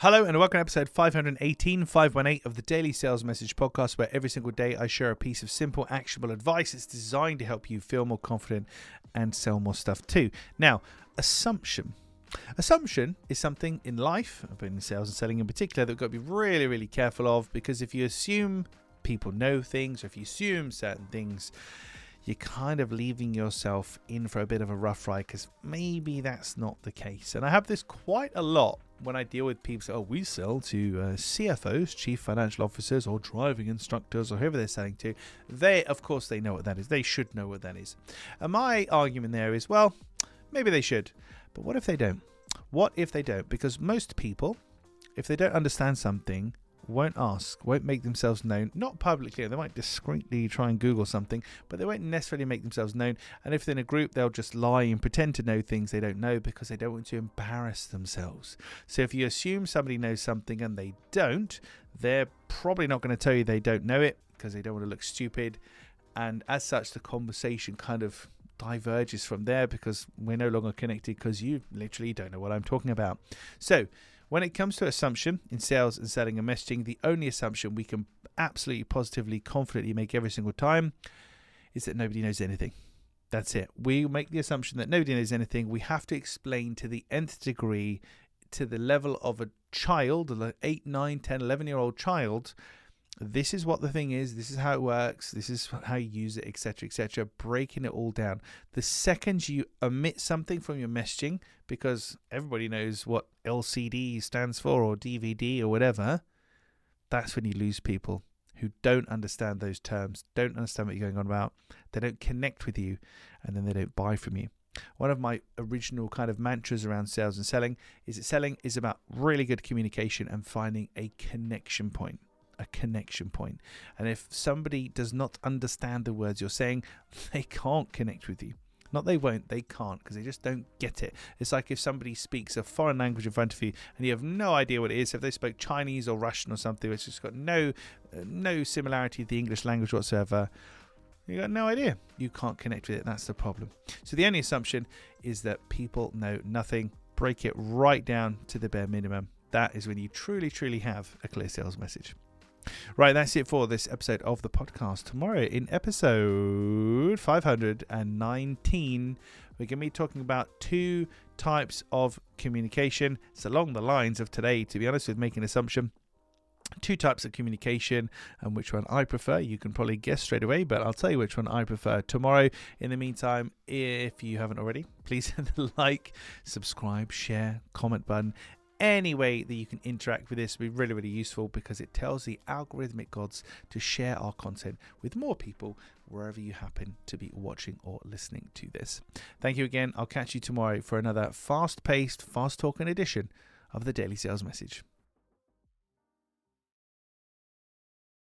Hello and welcome to episode 518 of the Daily Sales Message podcast, where every single day I share a piece of simple, actionable advice. It's designed to help you feel more confident and sell more stuff too. Now, assumption. Assumption is something in life, but in sales and selling in particular, that we've got to be really, really careful of, because if you assume people know things, or if you assume certain things, you're kind of leaving yourself in for a bit of a rough ride, because maybe that's not the case. And I have this quite a lot when I deal with people say, oh, we sell to CFOs, chief financial officers, or driving instructors, or whoever they're selling to. Of course, they know what that is. They should know what that is. And my argument there is, well, maybe they should. But what if they don't? What if they don't? Because most people, if they don't understand something, won't ask, won't make themselves known, not publicly. They might discreetly try and Google something, but they won't necessarily make themselves known. And if they're in a group, they'll just lie and pretend to know things they don't know, because they don't want to embarrass themselves. So if you assume somebody knows something and they don't, they're probably not going to tell you they don't know it, because they don't want to look stupid. And as such, the conversation kind of diverges from there, because we're no longer connected, because you literally don't know what I'm talking about. So when it comes to assumption in sales and selling and messaging, the only assumption we can absolutely positively, confidently make every single time is that nobody knows anything. That's it. We make the assumption that nobody knows anything. We have to explain to the nth degree, to the level of a child, an 8, 9, 10, 11-year-old child, this is what the thing is, this is how it works, this is how you use it, etc., etc., breaking it all down. The second you omit something from your messaging, because everybody knows what LCD stands for, or DVD, or whatever, that's when you lose people who don't understand those terms, don't understand what you're going on about, they don't connect with you, and then they don't buy from you. One of my original kind of mantras around sales and selling is that selling is about really good communication and finding a connection point. A connection point. And if somebody does not understand the words you're saying, they can't connect with you. Not they won't, they can't, because they just don't get it. It's like if somebody speaks a foreign language in front of you and you have no idea what it is. If they spoke Chinese or Russian or something, it's just got no similarity to the English language whatsoever, you got no idea. You can't connect with it. That's the problem. So the only assumption is that people know nothing. Break it right down to the bare minimum. That is when you truly, truly have a clear sales message. Right, that's it for this episode of the podcast. Tomorrow, in episode 519, we're going to be talking about 2 types of communication. It's along the lines of today, to be honest, with making an assumption. 2 types of communication, and which one I prefer. You can probably guess straight away, but I'll tell you which one I prefer tomorrow. In the meantime, if you haven't already, please hit the like, subscribe, share, comment button. Any way that you can interact with this will be really, really useful, because it tells the algorithmic gods to share our content with more people wherever you happen to be watching or listening to this. Thank you again. I'll catch you tomorrow for another fast-paced, fast-talking edition of the Daily Sales Message.